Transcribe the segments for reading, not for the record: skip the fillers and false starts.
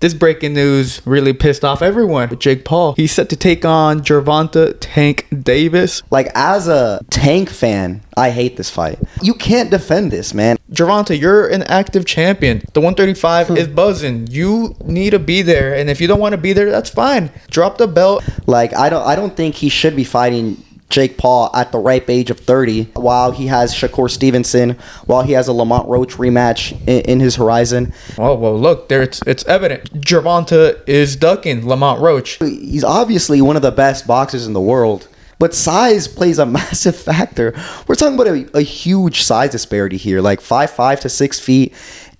This breaking news really pissed off everyone. Jake Paul, he's set to take on Gervonta Tank Davis. Like, as a Tank fan, I hate this fight. You can't defend this, man. Gervonta, you're an active champion. The 135 is buzzing. You need to be there, and if you don't want to be there, that's fine. Drop the belt. Like, I don't think he should be fighting Jake Paul at the ripe age of 30 while he has Shakur Stevenson, while he has a Lamont Roach rematch in his horizon. Oh, well, look, there it's evident. Gervonta is ducking Lamont Roach. He's obviously one of the best boxers in the world, but size plays a massive factor. We're talking about a huge size disparity here, like 5'5" to 6 feet,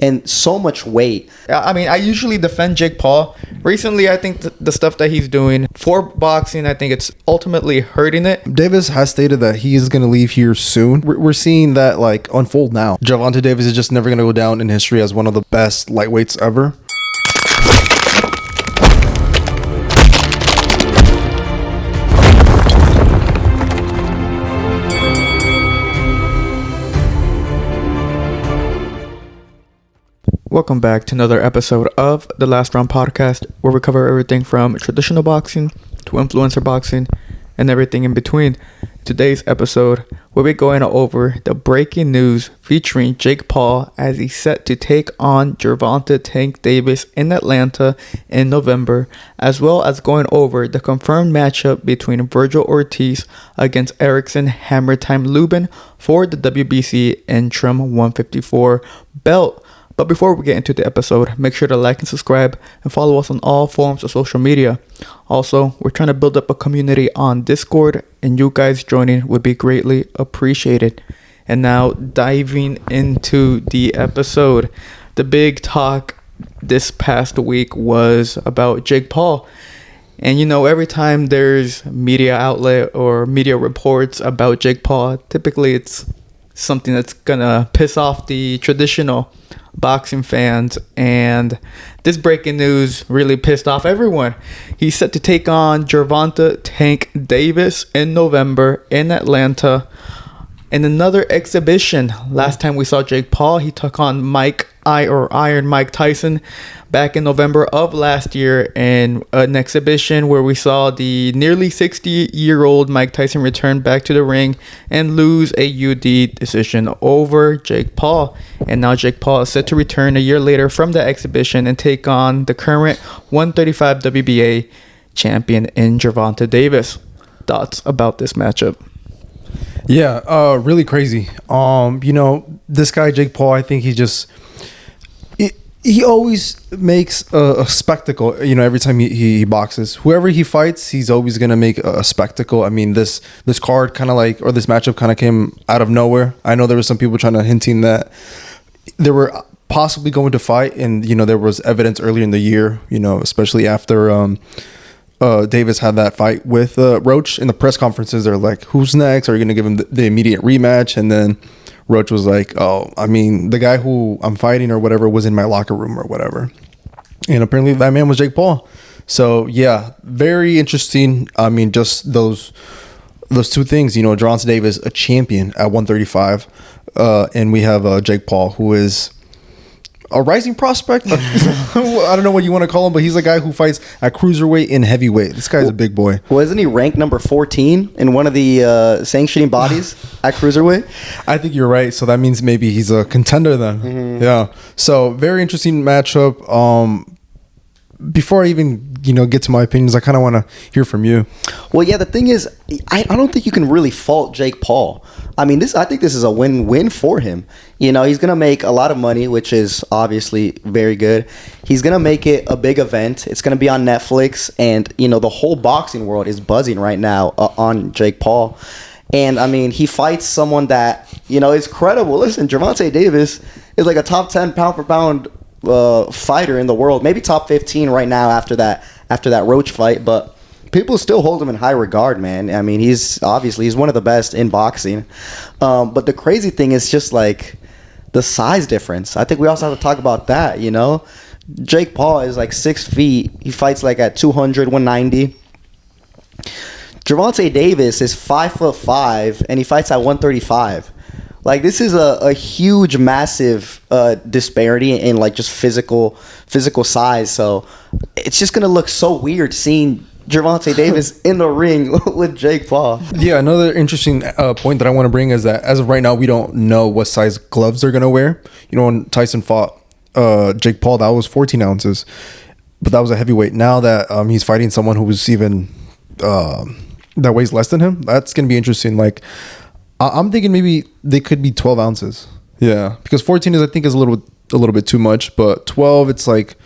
and so much weight. I mean, I usually defend Jake Paul. Recently, I think the stuff that he's doing for boxing, I think it's ultimately hurting it. Davis has stated that he is going to leave here soon. We're seeing that like unfold now. Gervonta Davis is just never going to go down in history as one of the best lightweights ever. Welcome back to another episode of the Last Round Podcast, where we cover everything from traditional boxing to influencer boxing and everything in between. Today's episode, we'll be going over the breaking news featuring Jake Paul as he's set to take on Gervonta Tank Davis in Atlanta in November, as well as going over the confirmed matchup between Vergil Ortiz against Erickson Hammer Time Lubin for the WBC Interim 154 belt. But before we get into the episode, make sure to like and subscribe and follow us on all forms of social media. Also, we're trying to build up a community on Discord, and you guys joining would be greatly appreciated. And now, diving into the episode, the big talk this past week was about Jake Paul. And you know, every time there's media outlet or media reports about Jake Paul, typically it's something that's gonna piss off the traditional boxing fans, and this breaking news really pissed off everyone. He's set to take on Gervonta Tank Davis in November in Atlanta in another exhibition. Last time we saw Jake Paul, he took on Iron Mike Tyson back in November of last year in an exhibition where we saw the nearly 60-year-old Mike Tyson return back to the ring and lose a UD decision over Jake Paul. And now Jake Paul is set to return a year later from that exhibition and take on the current 135 WBA champion in Gervonta Davis. Thoughts about this matchup? Yeah, really crazy. You know, this guy Jake Paul, I think he always makes a spectacle, you know, every time he boxes. Whoever he fights, he's always going to make a spectacle. I mean, this card kind of like, or this matchup kind of came out of nowhere. I know there was some people trying to hinting that they were possibly going to fight, and, you know, there was evidence earlier in the year, you know, especially after Davis had that fight with Roach. In the press conferences, they're like, who's next? Are you going to give him the immediate rematch? And then Roach was like, oh, I mean, the guy who I'm fighting or whatever was in my locker room or whatever. And apparently that man was Jake Paul. So, yeah, very interesting. I mean, just those two things, you know, Gervonta Davis, a champion at 135. And we have Jake Paul, who is a rising prospect. I don't know what you want to call him, but he's a guy who fights at cruiserweight and heavyweight. This guy's a big boy. Well, isn't he ranked number 14 in one of the sanctioning bodies at cruiserweight? I think you're right. So that means maybe he's a contender then. Mm-hmm. Yeah. So very interesting matchup. Before I even, you know, get to my opinions, I kind of want to hear from you. Well, yeah, the thing is, I don't think you can really fault Jake Paul. I mean, I think this is a win-win for him. You know, he's going to make a lot of money, which is obviously very good. He's going to make it a big event. It's going to be on Netflix, and, you know, the whole boxing world is buzzing right now on Jake Paul. And, I mean, he fights someone that, you know, is credible. Listen, Gervonta Davis is like a top 10 pound-for-pound fighter in the world, maybe top 15 right now after that Roach fight, but people still hold him in high regard, man. I mean, he's one of the best in boxing. But the crazy thing is just like the size difference. I think we also have to talk about that, you know. Jake Paul is like 6 feet. He fights like at 200, 190. Gervonta Davis is 5'5", and he fights at 135. Like, this is a huge, massive disparity in like just physical size. So it's just gonna look so weird seeing Gervonta Davis in the ring with Jake Paul. Yeah, another interesting point that I want to bring is that as of right now, we don't know what size gloves they're gonna wear. You know, when Tyson fought Jake Paul, that was 14 ounces, but that was a heavyweight. Now that he's fighting someone who was even that weighs less than him, that's gonna be interesting. Like, I'm thinking maybe they could be 12 ounces. Yeah, because 14 is, I think, is a little bit too much, but 12, it's like,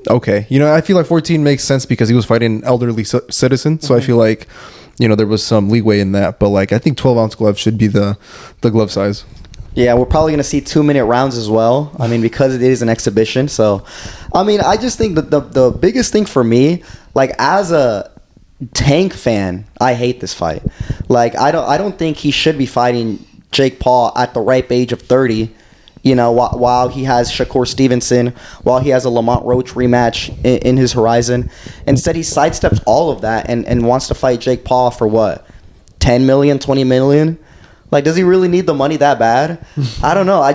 okay. You know, I feel like 14 makes sense because he was fighting an elderly citizen, so I feel like, you know, there was some leeway in that. But like, I think 12-ounce gloves should be the glove size. Yeah, we're probably gonna see 2-minute rounds as well. I mean, because it is an exhibition. So, I mean, I just think that the biggest thing for me, like as a Tank fan, I hate this fight. Like, I don't think he should be fighting Jake Paul at the ripe age of 30. You know, while he has Shakur Stevenson, while he has a Lamont Roach rematch in his horizon. Instead, he sidesteps all of that and wants to fight Jake Paul for what, 10 million, 20 million? Like, does he really need the money that bad? I don't know. I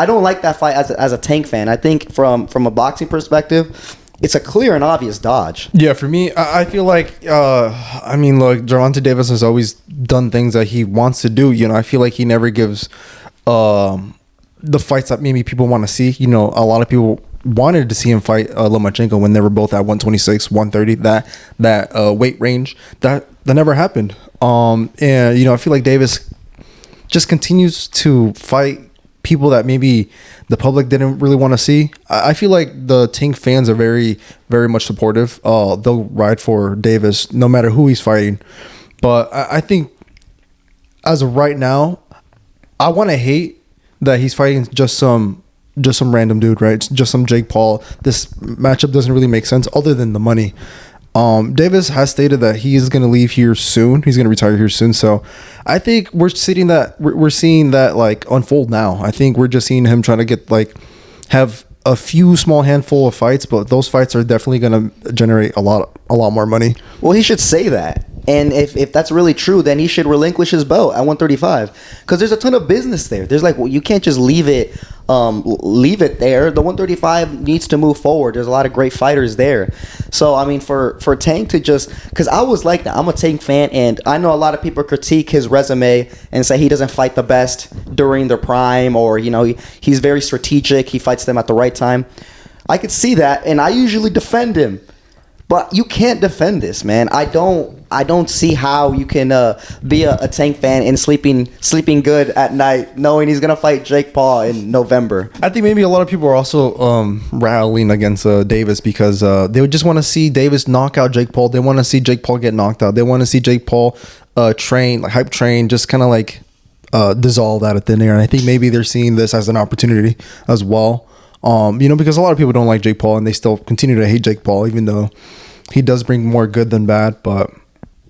don't like that fight as a Tank fan. I think from a boxing perspective, it's a clear and obvious dodge. Yeah, for me, I feel like, I mean, look, Gervonta Davis has always done things that he wants to do. You know, I feel like he never gives the fights that maybe people want to see. You know, a lot of people wanted to see him fight Lomachenko when they were both at 126, 130, that weight range. That never happened. And, you know, I feel like Davis just continues to fight people that maybe the public didn't really want to see. I feel like the Tank fans are very, very much supportive. They'll ride for Davis no matter who he's fighting. But I think as of right now, I want to hate that he's fighting just some random dude, right? Just some Jake Paul. This matchup doesn't really make sense other than the money. Davis has stated that he is going to leave here soon. He's going to retire here soon. So I think we're seeing that like unfold now. I think we're just seeing him trying to get like have a few small handful of fights, but those fights are definitely going to generate a lot more money. Well, he should say that. And if that's really true, then he should relinquish his belt at 135 because there's a ton of business there. There's like, well, you can't just leave it there. The 135 needs to move forward. There's a lot of great fighters there. So, I mean, for Tank to just, because I was like that. I'm a Tank fan, and I know a lot of people critique his resume and say he doesn't fight the best during their prime, or, you know, he's very strategic. He fights them at the right time. I could see that, and I usually defend him. But you can't defend this, man. I don't see how you can be a Tank fan and sleeping good at night knowing he's gonna fight Jake Paul in November. I think maybe a lot of people are also rallying against Davis because they would just want to see Davis knock out Jake Paul. They want to see Jake Paul get knocked out. They want to see Jake Paul hype train, just kind of like dissolve out of thin air. And I think maybe they're seeing this as an opportunity as well. You know, because a lot of people don't like Jake Paul and they still continue to hate Jake Paul, even though he does bring more good than bad. But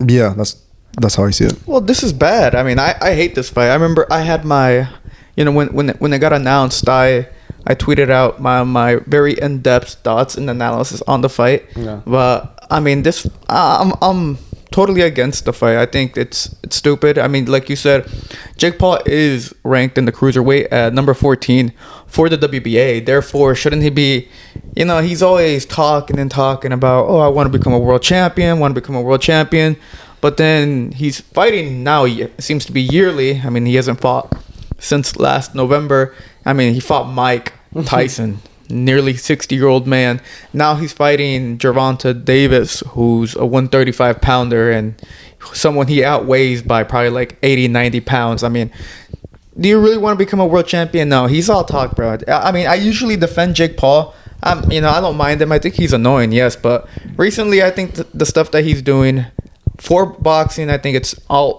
yeah, that's how I see it. Well, this is bad. I mean, I hate this fight. I remember I had my, you know, when it got announced, I tweeted out my very in-depth thoughts and analysis on the fight. Yeah. But I mean, this I'm totally against the fight. I think it's stupid. I mean, like you said, Jake Paul is ranked in the cruiserweight at number 14 for the WBA. Therefore, shouldn't he be, you know, he's always talking about, oh, I want to become a world champion, But then he's fighting now, it seems to be yearly. I mean, he hasn't fought since last November. I mean, he fought Mike Tyson, nearly 60-year-old man. Now he's fighting Gervonta Davis, who's a 135-pounder and someone he outweighs by probably like 80, 90 pounds. I mean, do you really want to become a world champion? No, he's all talk, bro. I mean, I usually defend Jake Paul. You know, I don't mind him. I think he's annoying, yes. But recently, I think the stuff that he's doing for boxing, I think it's all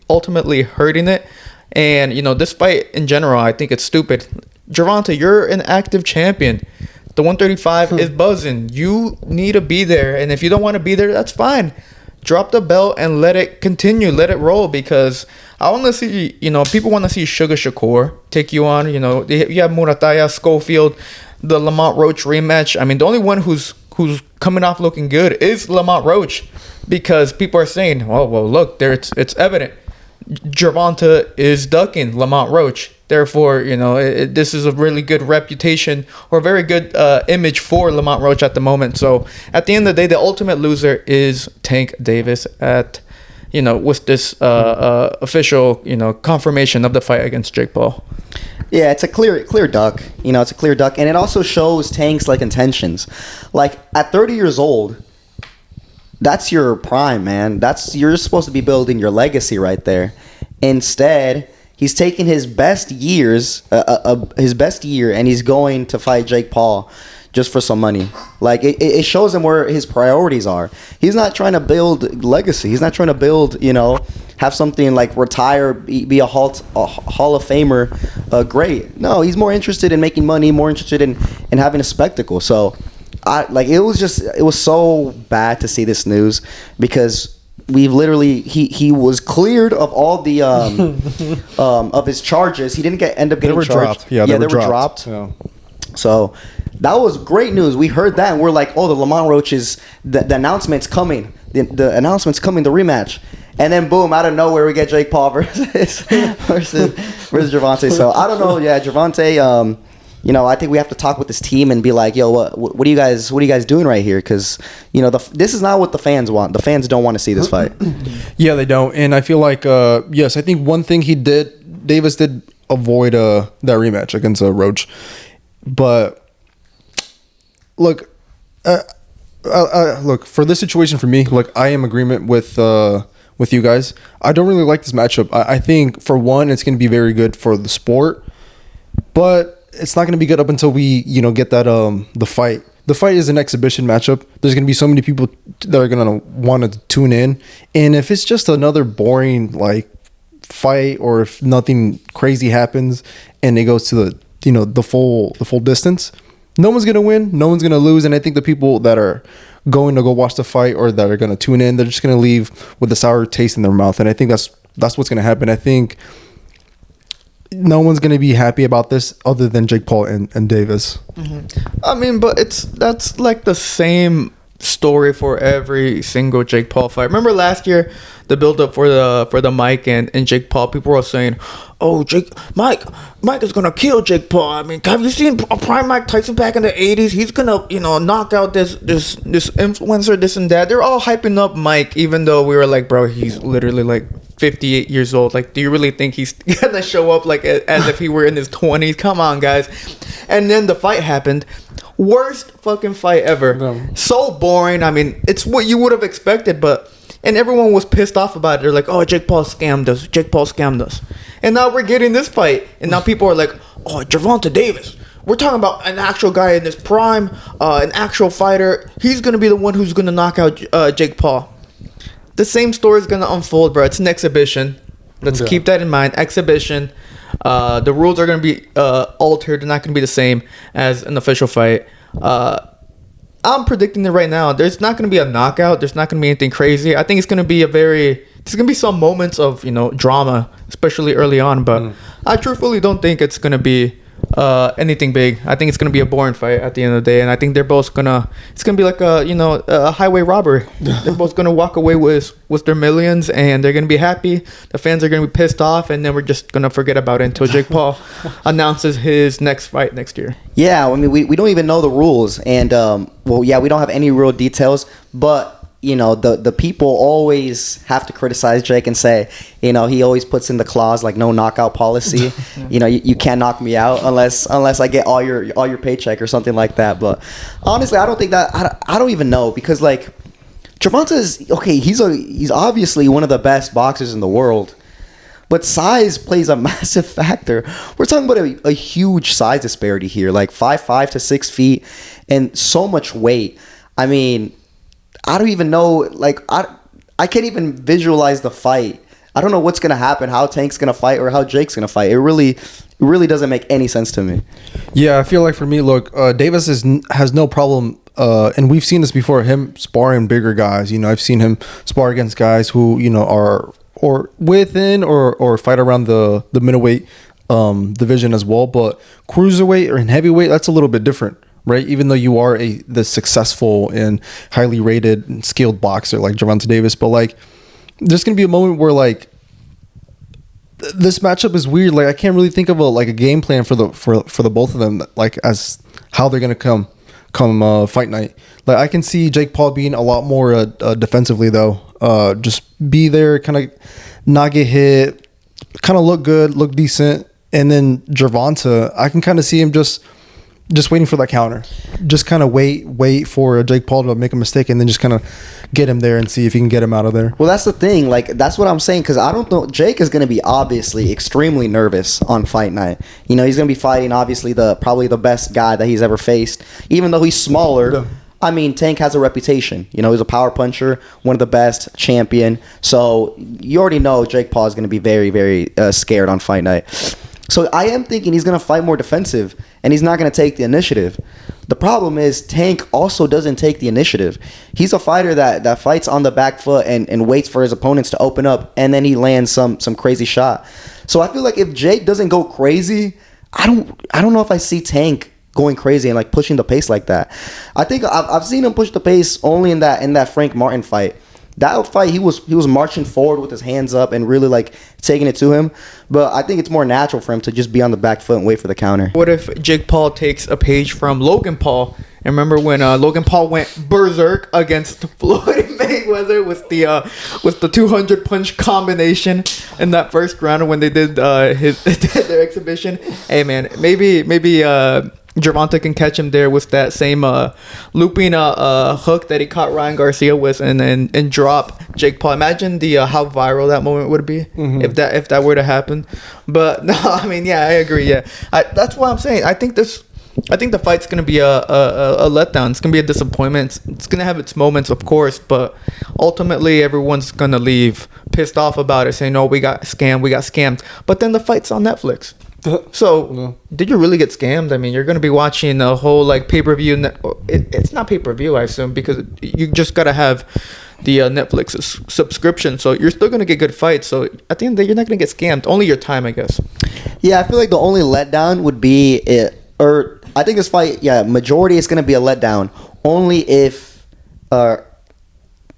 ultimately hurting it. And, you know, this fight in general, I think it's stupid. Gervonta, you're an active champion. The 135 is buzzing. You need to be there. And if you don't want to be there, that's fine. Drop the belt and let it continue. Let it roll, because I want to see, you know, people want to see Sugar Shakur take you on. You know, you have Murataya, Schofield, the Lamont Roach rematch. I mean, the only one who's coming off looking good is Lamont Roach, because people are saying, oh, well, look, there it's evident. Gervonta is ducking Lamont Roach. Therefore, this is a really good reputation or very good image for Lamont Roach at the moment. So at the end of the day, the ultimate loser is Tank Davis with this official, confirmation of the fight against Jake Paul. Yeah, it's a clear duck. It's a clear duck. And it also shows Tank's, intentions. At 30 years old, that's your prime, man. You're supposed to be building your legacy right there. Instead, he's taking his best year, and he's going to fight Jake Paul just for some money. It shows him where his priorities are. He's not trying to build legacy. He's not trying to build, have something retire, be a Hall of Famer, great. No, he's more interested in making money, more interested in having a spectacle. So, it was so bad to see this news because we've literally he was cleared of all the of his charges. He didn't end up getting charged. Dropped. Yeah, they were dropped. Yeah. So that was great news. We heard that and we're like, oh, the Lamont Roach is the announcement's coming. The announcement's coming, the rematch. And then boom, out of nowhere we get Jake Paul versus Gervonta. So I don't know. Yeah, Gervonta. I think we have to talk with this team and be like, yo, what are you guys doing right here? Because this is not what the fans want. The fans don't want to see this fight. Yeah, they don't. And I feel like yes, I think one thing Davis did avoid that rematch against Roach. But look, for this situation for me, I am in agreement with you guys. I don't really like this matchup. I think for one, it's going to be very good for the sport, but it's not going to be good up until we, get that the fight. The fight is an exhibition matchup. There's going to be so many people that are going to want to tune in, and if it's just another boring fight, or if nothing crazy happens and it goes to the full distance, no one's going to win, no one's going to lose, and I think the people that are going to go watch the fight or that are going to tune in, they're just going to leave with a sour taste in their mouth, and I think that's what's going to happen. I think no one's going to be happy about this other than Jake Paul and Davis. Mm-hmm. I mean, but that's the same story for every single Jake Paul fight. Remember last year, the build up for the Mike and Jake Paul, people were saying, "Oh, Mike is gonna kill Jake Paul." I mean, have you seen a prime Mike Tyson back in the 80s? He's gonna knock out this influencer, this and that. They're all hyping up Mike, even though we were like, bro, he's literally 58 years old. Do you really think he's gonna show up as if he were in his 20s? Come on, guys. And then the fight happened. Worst fucking fight ever. No. So boring. I mean, it's what you would have expected, and everyone was pissed off about it. They're like, oh, Jake Paul scammed us. Jake Paul scammed us. And now we're getting this fight. And now people are like, oh, Gervonta Davis. We're talking about an actual guy in his prime, an actual fighter. He's going to be the one who's going to knock out Jake Paul. The same story is going to unfold, bro. It's an exhibition. Let's keep that in mind. Exhibition. The rules are going to be altered. They're not going to be the same as an official fight. I'm predicting it right now. There's not going to be a knockout. There's not going to be anything crazy. I think it's going to be there's going to be some moments of, drama, especially early on. But I truthfully don't think it's going to be anything big. I think it's going to be a boring fight at the end of the day. And I think they're both it's going to be like a highway robbery. They're both going to walk away with their millions and they're going to be happy. The fans are going to be pissed off. And then we're just going to forget about it until Jake Paul announces his next fight next year. Yeah, I mean, we don't even know the rules. And, we don't have any real details. But, the people always have to criticize Jake and say, he always puts in the clause, no knockout policy. You can't knock me out unless I get all your paycheck or something like that. But honestly, I don't think that, I don't even know because, Gervonta is, okay, he's obviously one of the best boxers in the world. But size plays a massive factor. We're talking about a huge size disparity here, 5'5" to 6 feet, and so much weight. I mean, I don't even know. I can't even visualize the fight. I don't know what's gonna happen, how Tank's gonna fight, or how Jake's gonna fight. It really doesn't make any sense to me. Yeah, I feel like for me, look, Davis has no problem. And we've seen this before. Him sparring bigger guys. I've seen him spar against guys who are or within or fight around the middleweight division as well. But cruiserweight or in heavyweight, that's a little bit different, right? Even though you are the successful and highly rated and skilled boxer like Gervonta Davis, but there's gonna be a moment where this matchup is weird. Like I can't really think of a game plan for the both of them. Like as how they're gonna come fight night. Like I can see Jake Paul being a lot more defensively though. Just be there, kind of not get hit, kind of look good, look decent, and then Gervonta, I can kind of see him just waiting for that counter. Just kind of wait for Jake Paul to make a mistake and then just kind of get him there and see if he can get him out of there. Well, that's the thing. Like, that's what I'm saying, because I don't know. Jake is going to be obviously extremely nervous on fight night. You know, he's going to be fighting, obviously, probably the best guy that he's ever faced. Even though he's smaller, yeah. I mean, Tank has a reputation. You know, he's a power puncher, one of the best, champion. So, you already know Jake Paul is going to be very, very scared on fight night. So I am thinking he's going to fight more defensive, and he's not going to take the initiative. The problem is Tank also doesn't take the initiative. He's a fighter that fights on the back foot and waits for his opponents to open up, and then he lands some crazy shot. So I feel like if Jake doesn't go crazy, I don't know if I see Tank going crazy and like pushing the pace like that. I think I've seen him push the pace only in that Frank Martin fight. That fight, he was marching forward with his hands up and really like taking it to him. But I think it's more natural for him to just be on the back foot and wait for the counter. What if Jake Paul takes a page from Logan Paul? And remember when Logan Paul went berserk against Floyd Mayweather with the 200 punch combination in that first round when they did their exhibition? Hey man, maybe Gervonta can catch him there with that same looping hook that he caught Ryan Garcia with, and drop Jake Paul. Imagine how viral that moment would be if that were to happen. But no, I mean, yeah, I agree. Yeah, that's what I'm saying. I think the fight's gonna be a letdown. It's gonna be a disappointment. It's gonna have its moments, of course, but ultimately everyone's gonna leave pissed off about it, saying, "No, we got scammed." But then the fight's on Netflix. So, did you really get scammed? I mean, you're going to be watching a whole like pay-per-view. It's not pay-per-view, I assume, because you just got to have the Netflix subscription. So, you're still going to get good fights. So, at the end of the day, you're not going to get scammed. Only your time, I guess. Yeah, I feel like the only letdown would be I think this fight, majority is going to be a letdown. Only if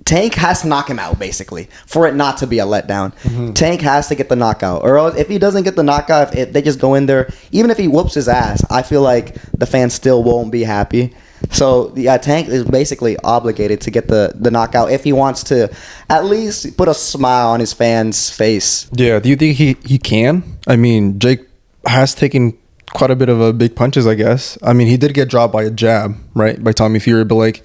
Tank has to knock him out, basically, for it not to be a letdown. Mm-hmm. Tank has to get the knockout. Or else if he doesn't get the knockout, if they just go in there, even if he whoops his ass, I feel like the fans still won't be happy. So, Tank is basically obligated to get the knockout if he wants to at least put a smile on his fans' face. Yeah, do you think he can? I mean, Jake has taken quite a bit of big punches, I guess. I mean, he did get dropped by a jab, right? By Tommy Fury, but like...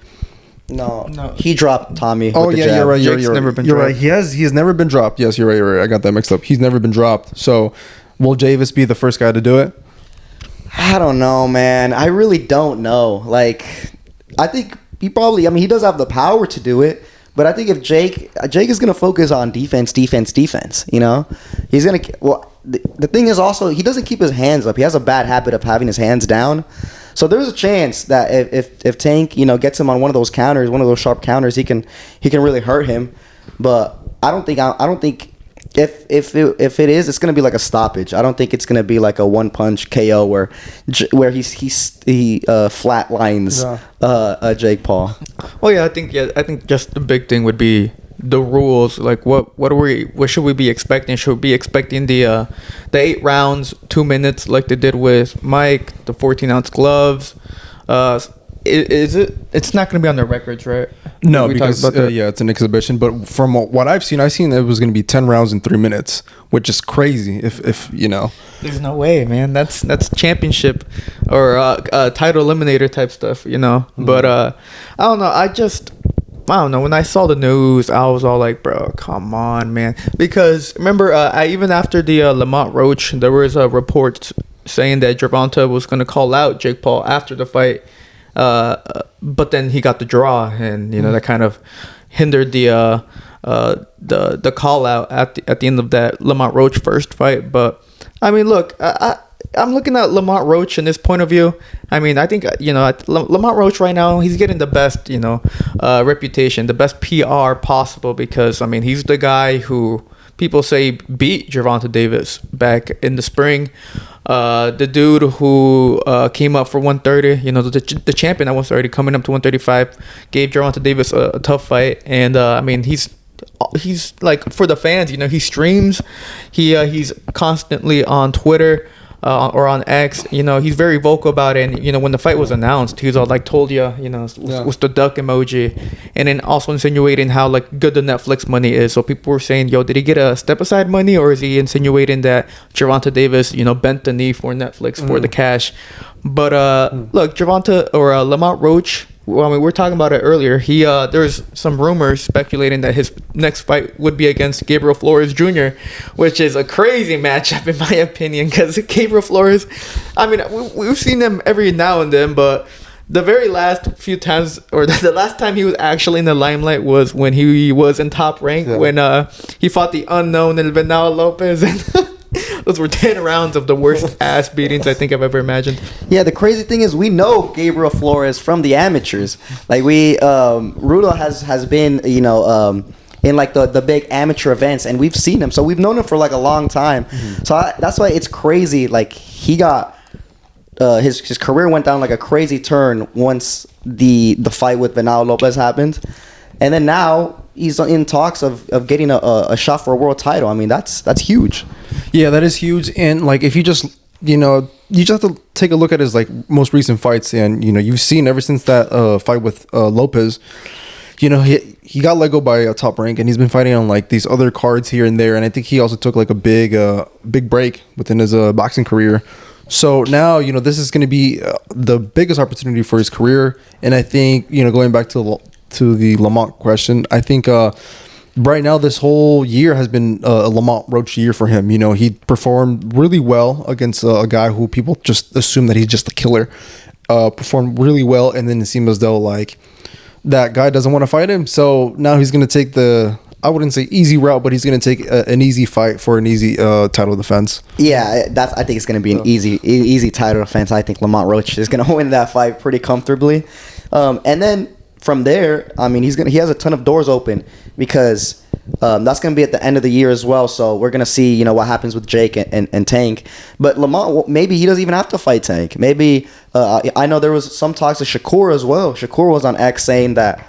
No, he dropped Tommy. Oh yeah, jab. you're right. Jake's never been you're dropped. right. He has never been dropped. Yes, you're right. I got that mixed up. He's never been dropped. So, will Javis be the first guy to do it? I don't know, man. I really don't know. Like, I think he probably. I mean, he does have the power to do it. But I think if Jake is gonna focus on defense. You know, he's gonna. Well, the thing is also he doesn't keep his hands up. He has a bad habit of having his hands down. So there's a chance that if Tank, you know, gets him on one of those counters, one of those sharp counters, he can really hurt him. But I don't think if it is, it's gonna be like a stoppage. I don't think it's gonna be like a one punch KO where he flatlines Jake Paul. Well, yeah, I think just the big thing would be the rules. Like what should we be expecting? Should we be expecting the 8 rounds, 2 minutes like they did with Mike, the 14-ounce gloves? It's not going to be on their records, right? No, because it's an exhibition. But from what I've seen it was going to be 10 rounds in 3 minutes, which is crazy. If you know, there's no way, man. That's championship or title eliminator type stuff, you know. Mm-hmm. But I don't know. I don't know. When I saw the news, I was all like, bro, come on, man. Because remember, even after the Lamont Roach, there was a report saying that Gervonta was going to call out Jake Paul after the fight. But then he got the draw, and you know that kind of hindered the call out at the end of that Lamont Roach first fight. But I mean, look, I'm looking at Lamont Roach in this point of view. I mean, I think Lamont Roach right now, he's getting the best reputation, the best PR possible, because I mean he's the guy who people say beat Gervonta Davis back in the spring. The dude who came up for 130, you know, the champion at 130 coming up to 135, gave Gervonta Davis a tough fight. And I mean, he's he's like, for the fans, you know, he streams, he's constantly on Twitter. Or on X, you know, he's very vocal about it. And, you know, when the fight was announced, he was all like, told you know, was the duck emoji. And then also insinuating how, like, good the Netflix money is. So people were saying, yo, did he get a step aside money? Or is he insinuating that Gervonta Davis, you know, bent the knee for Netflix for the cash? But look, Gervonta or Lamont Roach, well, I mean, we were talking about it earlier. There's some rumors speculating that his next fight would be against Gabriel Flores Jr., which is a crazy matchup in my opinion. Because Gabriel Flores, I mean, we've seen him every now and then, but the very last few times, or the last time he was actually in the limelight was when he was in Top Rank, when he fought the unknown El Venado Lopez, and those were 10 rounds of the worst ass beatings I think I've ever imagined. Yeah, the crazy thing is we know Gabriel Flores from the amateurs. Like Rudo has been, you know, in like the big amateur events, and we've seen him. So we've known him for like a long time. So that's why it's crazy. Like he got his career went down like a crazy turn once the fight with Venado Lopez happened, and then now he's in talks of getting a shot for a world title. I mean, that's huge. Yeah, that is huge. And like, if you just, you know, you just have to take a look at his like most recent fights, and you know, you've seen ever since that fight with Lopez, you know, he got let go by Top Rank, and he's been fighting on like these other cards here and there. And I think he also took like a big break within his boxing career. So now, you know, this is going to be the biggest opportunity for his career. And I think, you know, going back to the Lamont question, I think right now this whole year has been a Lamont Roach year for him. You know, he performed really well against a guy who people just assume that he's just a killer. Performed really well, and then it seemed as though like that guy doesn't want to fight him. So now he's going to take I wouldn't say easy route, but he's going to take an easy fight for an easy title defense. Yeah, I think it's going to be an easy title defense. I think Lamont Roach is going to win that fight pretty comfortably. And then from there, I mean, he has a ton of doors open, because that's going to be at the end of the year as well. So we're going to see, you know, what happens with Jake and Tank. But Lamont, maybe he doesn't even have to fight Tank. Maybe I know there was some talks of Shakur as well. Shakur was on X saying that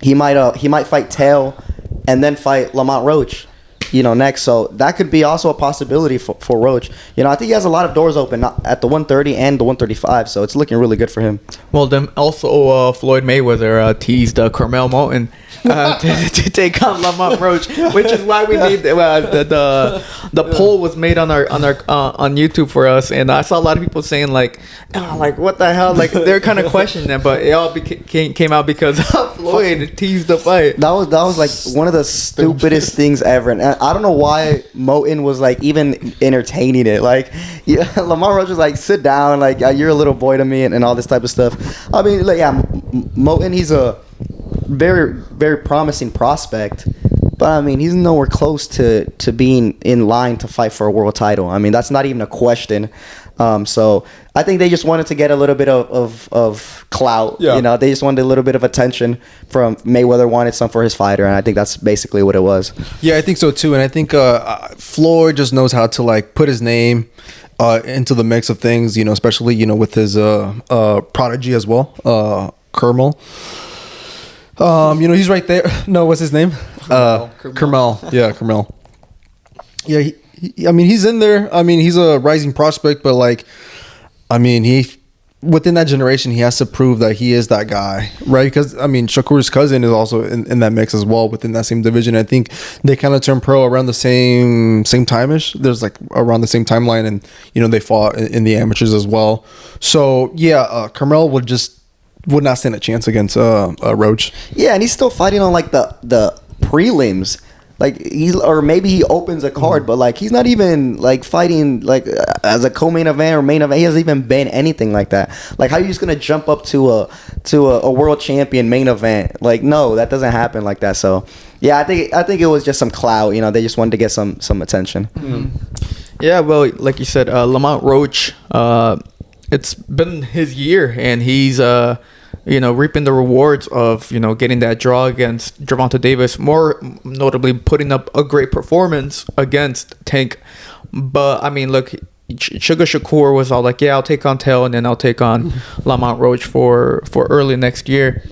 he might fight Tail and then fight Lamont Roach, you know, next. So that could be also a possibility for Roach. You know, I think he has a lot of doors open at the 130 and the 135, so it's looking really good for him. Well, then also Floyd Mayweather teased Carmel Moulton to take on Lamont Roach, which is why we need the poll was made on our on YouTube for us, and I saw a lot of people saying like what the hell, like they're kind of questioning it, but it all came out because Floyd teased the fight. That was like one of the stupidest things ever, and I don't know why Moulton was like even entertaining it. Like, yeah, Lamont Roach was like, sit down, like you're a little boy to me, and all this type of stuff. I mean, like, yeah, Moulton, he's a very, very promising prospect, but I mean, he's nowhere close to being in line to fight for a world title. I mean, that's not even a question. So I think they just wanted to get a little bit of clout. Yeah. You know, they just wanted a little bit of attention from Mayweather, wanted some for his fighter, and I think that's basically what it was. Yeah, I think so too, and I think Floyd just knows how to like put his name into the mix of things. You know, especially, you know, with his prodigy as well, Kermel. You know, he's right there. No, what's his name? Kermel. Yeah, Kermel. Yeah, I mean, he's in there. I mean, he's a rising prospect, but like, I mean, within that generation, he has to prove that he is that guy, right? Because I mean, Shakur's cousin is also in that mix as well, within that same division. I think they kind of turned pro around the same time-ish. There's like around the same timeline, and you know, they fought in the amateurs as well. So yeah, Carmel would not stand a chance against Roach. Yeah, and he's still fighting on like the prelims. Like or maybe he opens a card, but like he's not even like fighting like as a co-main event or main event. He hasn't even been anything like that. Like, how are you just gonna jump up to a world champion main event? Like, no, that doesn't happen like that. So yeah, I think it was just some clout. You know, they just wanted to get some attention. Mm-hmm. Yeah, well, like you said, Lamont Roach, it's been his year, and he's you know, reaping the rewards of, you know, getting that draw against Gervonta Davis, more notably putting up a great performance against Tank. But I mean, look, Sugar Shakur was all like, yeah, I'll take on Tail, and then I'll take on Lamont Roach for early next year.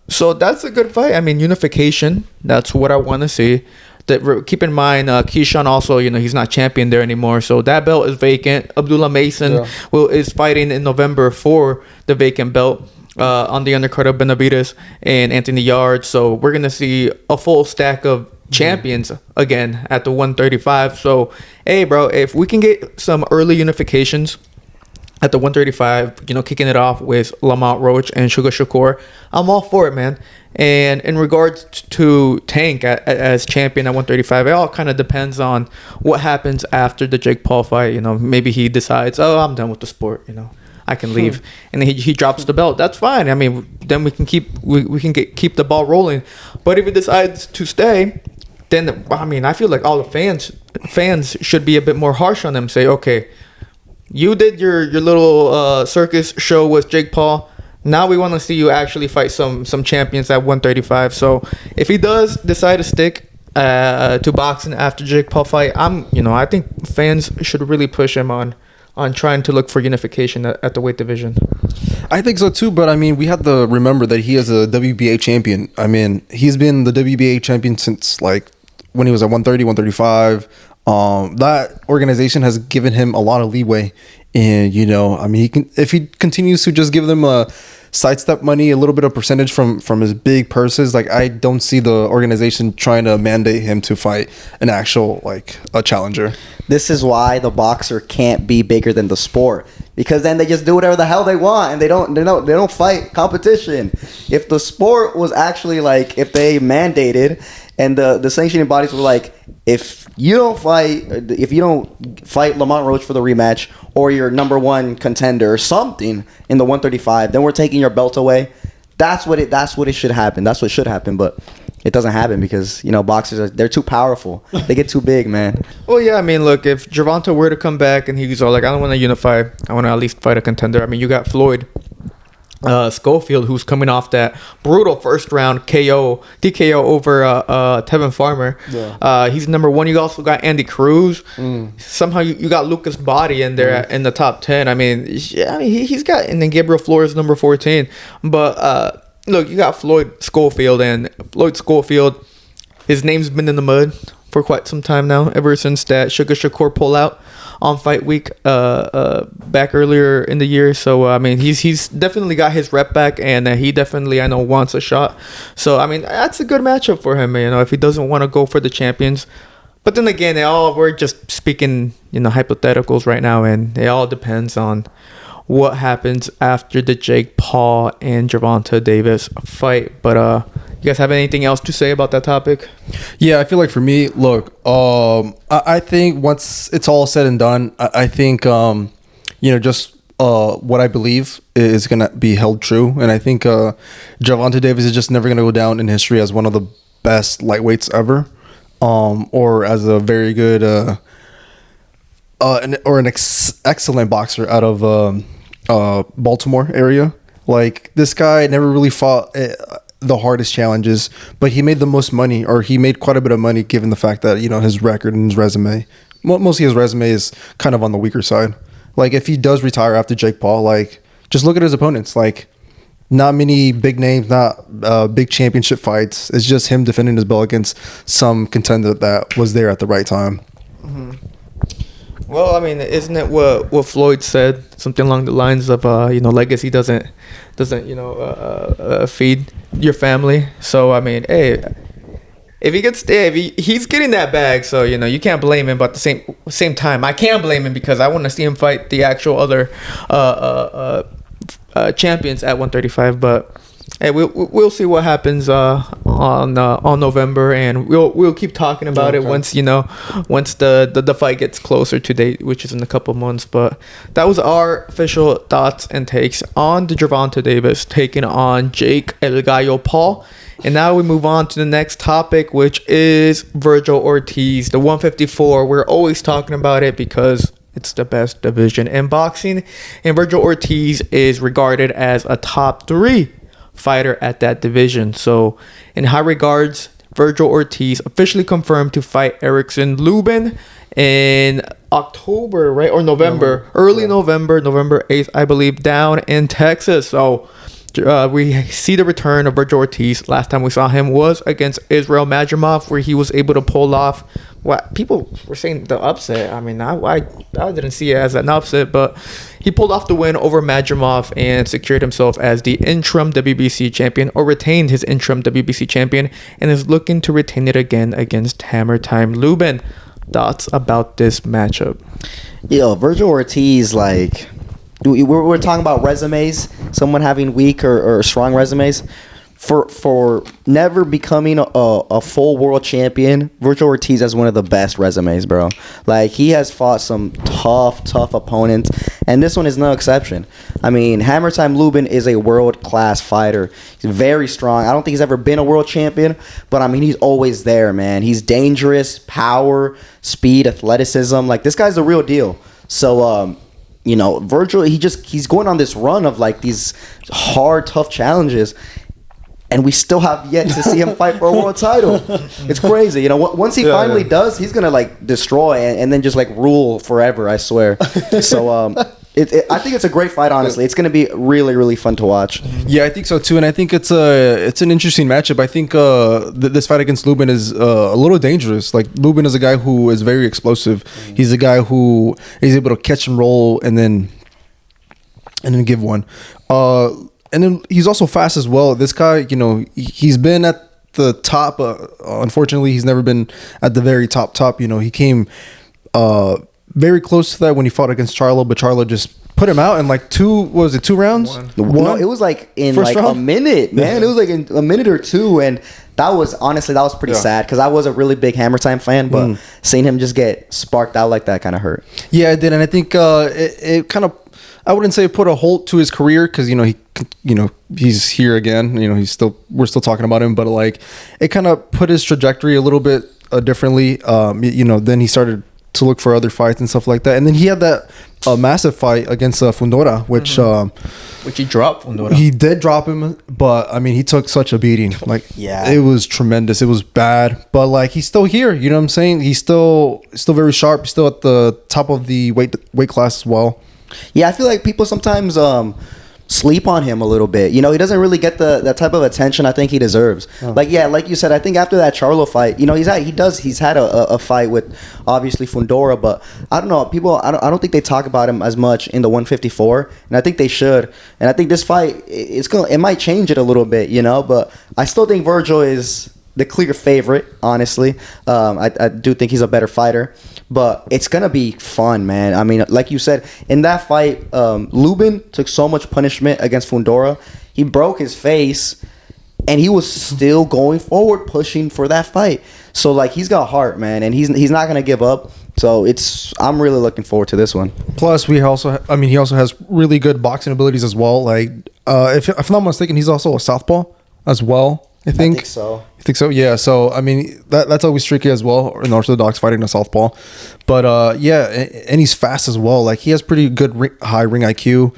So that's a good fight. I mean, unification. That's what I want to see. Keep in mind, Keyshawn also, he's not champion there anymore. So that belt is vacant. Abdullah Mason is fighting in November for the vacant belt on the undercard of Benavides and Anthony Yarde. So we're going to see a full stack of champions again at the 135. So, hey, bro, if we can get some early unifications at the 135, kicking it off with Lamont Roach and Sugar Shakur, I'm all for it, man. And in regards to Tank as champion at 135, it all kind of depends on what happens after the Jake Paul fight. Maybe he decides, oh, I'm done with the sport, I can leave, and then he drops the belt. That's fine. I mean, then we can keep the ball rolling. But if he decides to stay, then I feel like all the fans should be a bit more harsh on him. Say, okay, you did your little circus show with Jake Paul. Now we want to see you actually fight some champions at 135. So if he does decide to stick to boxing after Jake Paul fight, I think fans should really push him on trying to look for unification at the weight division. I think so too, but we have to remember that he is a WBA champion. He's been the WBA champion since like when he was at 130, 135. That organization has given him a lot of leeway, and he can, if he continues to just give them a sidestep money, a little bit of percentage from his big purses. Like, I don't see the organization trying to mandate him to fight an actual a challenger. This is why the boxer can't be bigger than the sport, because then they just do whatever the hell they want and they don't fight competition. If the sport was actually if they mandated and the sanctioning bodies were like, if you don't fight Lamont Roach for the rematch, or your number one contender or something in the 135, then we're taking your belt away. That's what it should happen. That's what should happen, but it doesn't happen because boxers they're too powerful. They get too big, man. Well, yeah, look, if Gervonta were to come back and he's all like, I don't want to unify, I want to at least fight a contender. You got Floyd Schofield, who's coming off that brutal first round DKO over Tevin Farmer. He's number one. You also got Andy Cruz. Somehow you got Lucas Body in there in the top 10. He's got, and then Gabriel Flores number 14. But look, you got Floyd Schofield, his name's been in the mud for quite some time now, ever since that Sugar Shakur pullout on fight week back earlier in the year. So he's definitely got his rep back, and he definitely, I know, wants a shot. So that's a good matchup for him, if he doesn't want to go for the champions. But then again, we're just speaking hypotheticals right now, and it all depends on what happens after the Jake Paul and Gervonta Davis fight. But you guys have anything else to say about that topic? Yeah, I feel like for me, look, I think once it's all said and done, I think, just what I believe is going to be held true. And I think Gervonta Davis is just never going to go down in history as one of the best lightweights ever, or as a very good excellent boxer out of Baltimore area. Like, this guy never really fought the hardest challenges, but he made the most money, or he made quite a bit of money, given the fact that his record and his resume, mostly his resume, is kind of on the weaker side. Like, if he does retire after Jake Paul, just look at his opponents. Not many big names, not big championship fights. It's just him defending his belt against some contender that was there at the right time. Mm-hmm. Well, isn't it what Floyd said? Something along the lines of, legacy doesn't feed your family. So hey, if he gets there, he's getting that bag, so you can't blame him. But at the same time, I can't blame him, because I want to see him fight the actual other champions at 135. But hey, we'll see what happens on November, and we'll keep talking about it once the fight gets closer to date, which is in a couple months. But that was our official thoughts and takes on the Gervonta Davis taking on Jake El Gallo Paul. And now we move on to the next topic, which is Vergil Ortiz, the 154. We're always talking about it because it's the best division in boxing, and Vergil Ortiz is regarded as a top 3 fighter at that division. So in high regards, Vergil Ortiz officially confirmed to fight Erickson Lubin in October, right? Or November. Early November 8th, I believe, down in Texas. So We see the return of Vergil Ortiz. Last time we saw him was against Israel Madrimov, where he was able to pull off what people were saying the upset. I mean, I didn't see it as an upset, but he pulled off the win over Madrimov and secured himself as the interim WBC champion, or retained his interim WBC champion, and is looking to retain it again against Hammer Time Lubin. Thoughts about this matchup? Yo, Vergil Ortiz, like, we're talking about resumes, someone having weak or strong resumes. For never becoming a full world champion, Vergil Ortiz has one of the best resumes, bro. Like, he has fought some tough opponents, and this one is no exception. I mean, Hammer Time Lubin is a world-class fighter. He's very strong. I don't think he's ever been a world champion, but, I mean, he's always there, man. He's dangerous, power, speed, athleticism. Like, this guy's the real deal. So, you know, Vergil, he's going on this run of, like, these hard, tough challenges, and we still have yet to see him fight for a world title. It's crazy. You know, once he finally does, he's going to, like, destroy and then just, like, rule forever, I swear. So, I think it's a great fight, honestly. It's going to be really, really fun to watch. Yeah, I think so, too. And I think it's an interesting matchup. I think this fight against Lubin is a little dangerous. Like, Lubin is a guy who is very explosive. He's a guy who is able to catch and roll and then give one. And then he's also fast as well. This guy, you know, he's been at the top. Unfortunately, he's never been at the very top. You know, he came very close to that when he fought against Charlo, but Charlo just put him out in like 2 rounds? One? No, it was like in First like round? a minute, man. It was like in a minute or two, and that was pretty sad because I was a really big Hammer Time fan, but seeing him just get sparked out like that kind of hurt. Yeah, it did, and I think it kind of, I wouldn't say put a halt to his career because he's here again. You know, we're still talking about him, but like it kind of put his trajectory a little bit differently. Then he started to look for other fights and stuff like that, and then he had that massive fight against Fundora, which he dropped Fundora. He did drop him, but I mean, he took such a beating. Like, it was tremendous. It was bad, but like he's still here. You know what I'm saying? He's still very sharp. He's still at the top of the weight class as well. Yeah, I feel like people sometimes sleep on him a little bit. You know, he doesn't really get that type of attention I think he deserves. Like you said, I think after that Charlo fight, you know, he's had a fight with obviously Fundora, but I don't know, people, I don't think they talk about him as much in the 154, and I think they should. And I think this fight, it might change it a little bit, you know, but I still think Vergil is the clear favorite, honestly. I do think he's a better fighter, but it's gonna be fun, man. I mean, like you said, in that fight, Lubin took so much punishment against Fundora. He broke his face, and he was still going forward, pushing for that fight. So, like, he's got heart, man, and he's not gonna give up. So I'm really looking forward to this one. Plus, he also has really good boxing abilities as well. Like, if I'm not mistaken, he's also a southpaw as well. I think so. You think so? Yeah. So, I mean, that's always tricky as well, an orthodox fighting a southpaw. But, and he's fast as well. Like, he has pretty good high ring IQ,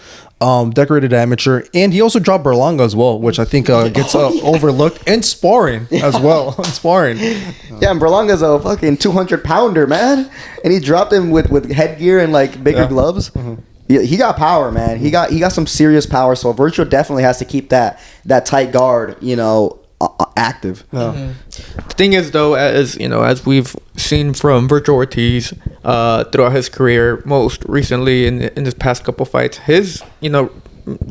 decorated amateur. And he also dropped Berlanga as well, which I think gets overlooked. And sparring as well. Yeah, and Berlanga's a fucking 200-pounder, man. And he dropped him with headgear and, like, bigger gloves. Mm-hmm. He got power, man. He got some serious power. So Vergil definitely has to keep that tight guard, you know, active. The thing is, though, as we've seen from Vergil Ortiz throughout his career, most recently in his past couple fights, his, you know,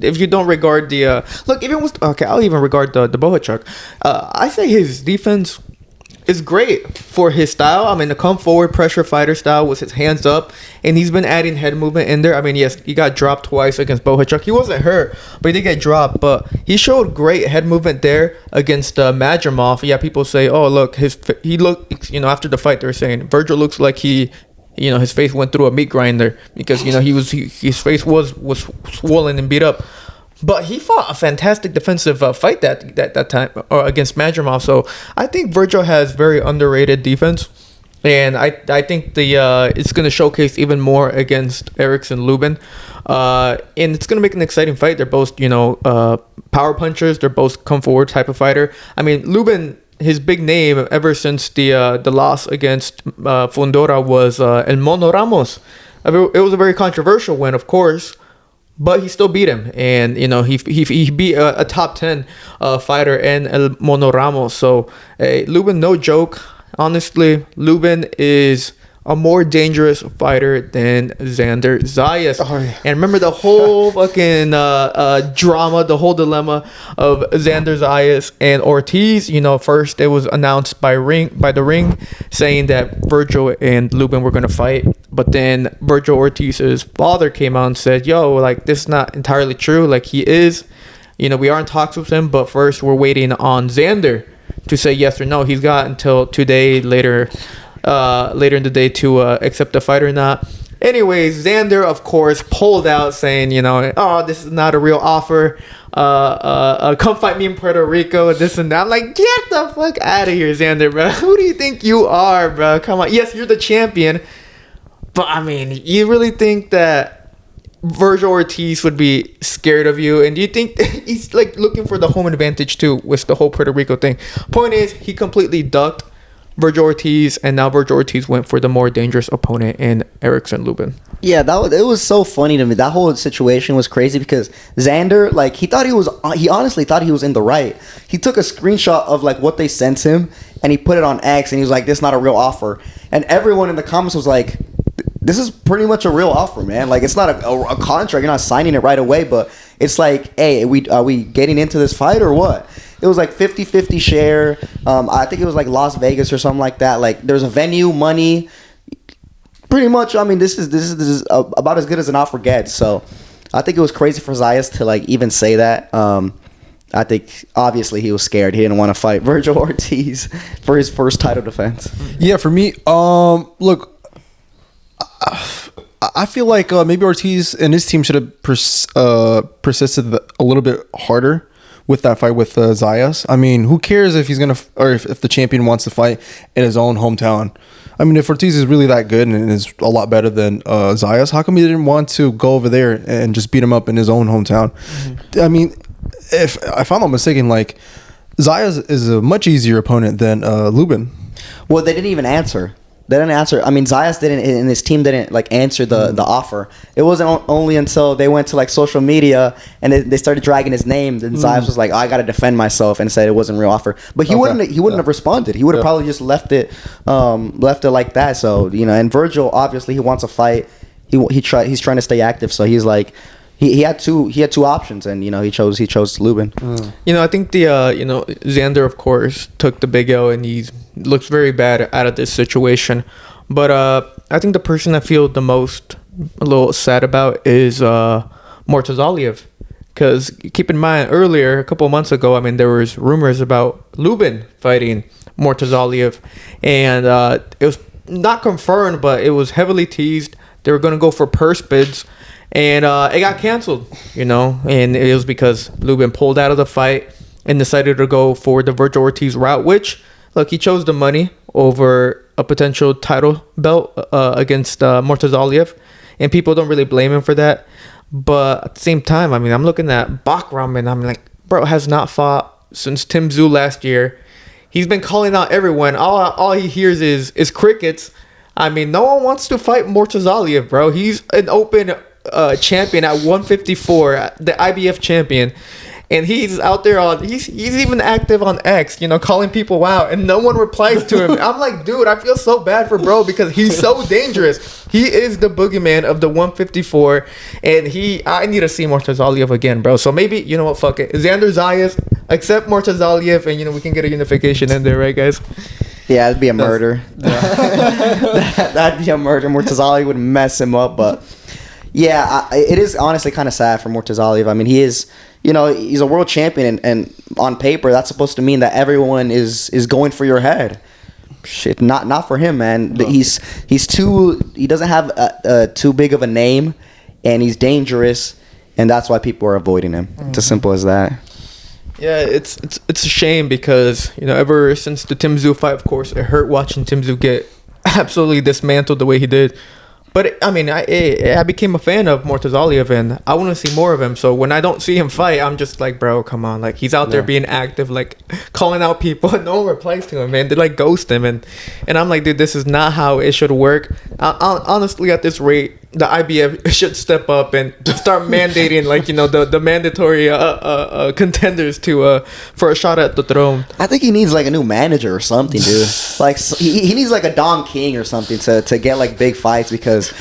if you don't regard the I'll even regard the Bohachuk. I say his defense is great for his style. I mean, the come forward pressure fighter style with his hands up, and he's been adding head movement in there. I mean, yes, he got dropped twice against Bohachuk. He wasn't hurt, but he did get dropped. But he showed great head movement there against Madrimov. Yeah, people say, oh, look, he looked, you know, after the fight, they're saying Vergil looks like his face went through a meat grinder because, you know, his face was swollen and beat up. But he fought a fantastic defensive fight that time against Madrimov. So I think Vergil has very underrated defense, and I think it's going to showcase even more against Erickson Lubin, and it's going to make an exciting fight. They're both, you know, power punchers. They're both come forward type of fighter. I mean, Lubin, his big name ever since the loss against Fundora was El Mono Ramos. I mean, it was a very controversial win, of course. but he still beat him, and he beat a top 10 fighter in El Mono Ramos. So Lubin, no joke. Honestly, Lubin is a more dangerous fighter than Xander Zayas. Oh, yeah. And remember the whole fucking drama, the whole dilemma of Xander Zayas and Ortiz. First it was announced by the ring saying that Vergil and Lubin were going to fight. But then Vergil Ortiz's father came out and said, yo, like, this is not entirely true. Like, he is, we are in talks with him, but first we're waiting on Xander to say yes or no. He's got until today, later in the day, to accept the fight or not. Anyways, Xander, of course, pulled out saying, oh, this is not a real offer. Come fight me in Puerto Rico, this and that. I'm like, get the fuck out of here, Xander, bro. Who do you think you are, bro? Come on. Yes, you're the champion. But, I mean, you really think that Vergil Ortiz would be scared of you? And do you think he's, like, looking for the home advantage, too, with the whole Puerto Rico thing? Point is, he completely ducked Vergil Ortiz, and now Vergil Ortiz went for the more dangerous opponent in Erickson Lubin. Yeah, it was so funny to me. That whole situation was crazy because Xander, like, he honestly thought he was in the right. He took a screenshot of, like, what they sent him, and he put it on X, and he was like, this is not a real offer. And everyone in the comments was like, this is pretty much a real offer, man. Like, it's not a contract. You're not signing it right away, but it's like, hey, are we getting into this fight or what? It was like 50-50 share. I think it was like Las Vegas or something like that. Like, there's a venue, money. Pretty much, I mean, this is about as good as an offer gets. So I think it was crazy for Zayas to, like, even say that. I think obviously he was scared. He didn't want to fight Vergil Ortiz for his first title defense. Yeah, for me, look, I feel like maybe Ortiz and his team should have persisted a little bit harder with that fight with Zayas. I mean, who cares if he's gonna or if the champion wants to fight in his own hometown? I mean, if Ortiz is really that good and is a lot better than Zayas, how come he didn't want to go over there and just beat him up in his own hometown? Mm-hmm. I mean, if I'm not mistaken, like, Zayas is a much easier opponent than Lubin. Well, they didn't even answer. They didn't answer. I mean, Zayas didn't, and his team didn't, like, answer the offer. It wasn't only until they went to, like, social media and they started dragging his name. Then Zayas was like, oh, I got to defend myself, and said it wasn't a real offer. But he wouldn't have responded. He would have probably just left it like that. So, and Vergil, obviously, he wants a fight. He's trying to stay active. So he's like, he had two options, and he chose Lubin. I think the Xander, of course, took the big L, and he looks very bad out of this situation. But I think the person I feel the most a little sad about is Mortazaliev, because keep in mind earlier, a couple of months ago, I mean, there was rumors about Lubin fighting Mortazaliev, and it was not confirmed, but it was heavily teased. They were going to go for purse bids. And it got canceled, and it was because Lubin pulled out of the fight and decided to go for the Vergil Ortiz route, which, look, he chose the money over a potential title belt against Mortazaliev, and people don't really blame him for that. But at the same time, I mean, I'm looking at Bakram, and I'm like, bro, has not fought since Tim Tszyu last year. He's been calling out everyone. All he hears is crickets. I mean, no one wants to fight Mortazaliev, bro. He's an open champion at 154, the IBF champion, and he's out there he's even active on X, calling people out, and no one replies to him. I'm like, dude, I feel so bad for bro, because he's so dangerous. He is the boogeyman of the 154, and I need to see Mortazaliev again, bro. So maybe, what, fuck it, Xander Zayas, accept Mortazaliev, and we can get a unification in there, right, guys? Yeah, it'd be a murder. That'd be a murder. Mortazaliev would mess him up, but yeah, it is honestly kind of sad for Mortazaliev. I mean, he is, he's a world champion, and on paper, that's supposed to mean that everyone is going for your head. Shit, not for him, man. No. He doesn't have too big of a name, and he's dangerous, and that's why people are avoiding him. Mm-hmm. It's as simple as that. Yeah, it's a shame because, ever since the Tim Tszyu fight, of course, it hurt watching Tim Tszyu get absolutely dismantled the way he did. But, I mean, I became a fan of Mortazaliev, and I want to see more of him. So when I don't see him fight, I'm just like, bro, come on. Like, he's out there being active, like, calling out people, and no one replies to him, man. They, like, ghost him. And I'm like, dude, this is not how it should work. Honestly, at this rate, the IBF should step up and start mandating, like, you know, the mandatory contenders to for a shot at the throne. I think he needs like a new manager or something, dude. Like he needs like a Don King or something to get like big fights because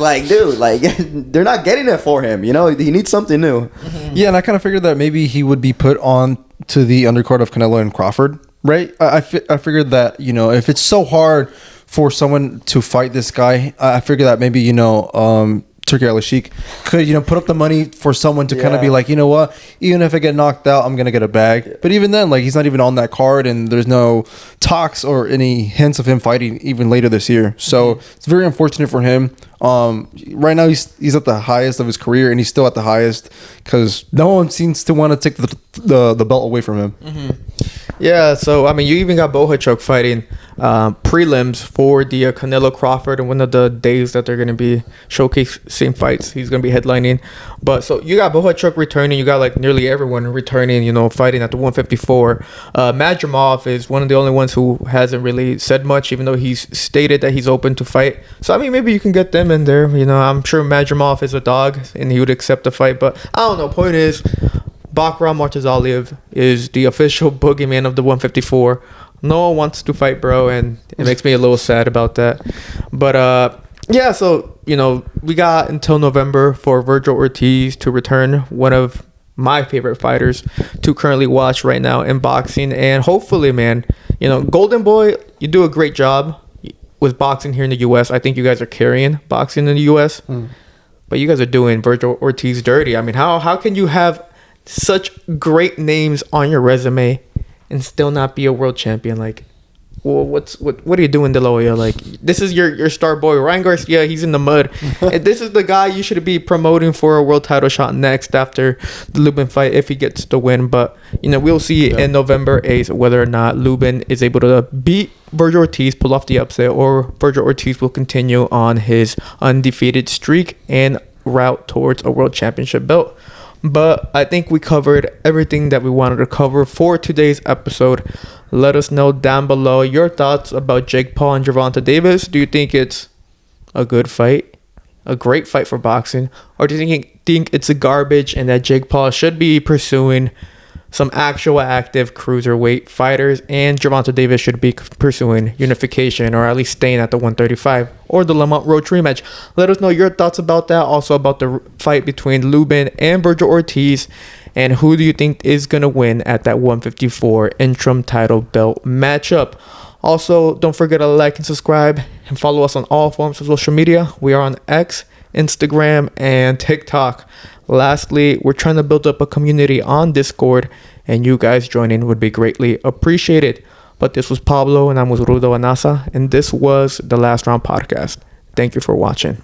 like, dude, like they're not getting it for him. You know, he needs something new. Yeah, and I kind of figured that maybe he would be put on to the undercard of Canelo and Crawford, right? I figured that, you know, if it's so hard for someone to fight this guy, I figure that maybe, you know, Turki Al-Sheikh could, you know, put up the money for someone to kind of be like, you know what, even if I get knocked out, I'm gonna get a bag. But even then, like, he's not even on that card, and there's no talks or any hints of him fighting even later this year. So it's very unfortunate for him. Right now he's at the highest of his career, and he's still at the highest because no one seems to want to take the belt away from him. Yeah, so I mean, you even got Bohachuk fighting prelims for the Canelo Crawford, and one of the days that they're going to be showcasing fights, he's going to be headlining. But so you got Bohachuk returning, you got like nearly everyone returning, you know, fighting at the 154. Madrimov is one of the only ones who hasn't really said much, even though he's stated that he's open to fight. So I mean, maybe you can get them in there. You know, I'm sure Madrimov is a dog and he would accept the fight, but I don't know. Point is, Bakram Mortazaliev is the official boogeyman of the 154. No one wants to fight, bro, and it makes me a little sad about that. But yeah, so, you know, we got until November for Vergil Ortiz to return, one of my favorite fighters to currently watch right now in boxing. And hopefully, man, you know, Golden Boy, you do a great job with boxing here in the U.S. I think you guys are carrying boxing in the U.S., but you guys are doing Vergil Ortiz dirty. I mean, how can you have such great names on your resume and still not be a world champion? Like, well, what are you doing, De La Hoya? Like, this is your star boy. Ryan Garcia, he's in the mud. And this is the guy you should be promoting for a world title shot next after the Lubin fight, if he gets the win. But, you know, we'll see in November 8th whether or not Lubin is able to beat Vergil Ortiz, pull off the upset, or Vergil Ortiz will continue on his undefeated streak and route towards a world championship belt. But I think we covered everything that we wanted to cover for today's episode. Let us know down below your thoughts about Jake Paul and Gervonta Davis. Do you think it's a good fight, a great fight for boxing, or do you think it's a garbage and that Jake Paul should be pursuing some actual active cruiserweight fighters and Gervonta Davis should be pursuing unification or at least staying at the 135 or the Lamont Roach rematch? Let us know your thoughts about that. Also about the fight between Lubin and Vergil Ortiz, and who do you think is going to win at that 154 interim title belt matchup. Also, don't forget to like and subscribe and follow us on all forms of social media. We are on X, Instagram, and TikTok. Lastly, we're trying to build up a community on Discord, and you guys joining would be greatly appreciated. But this was Pablo, and I'm with Rudo Anasa, and this was the Last Round Podcast. Thank you for watching.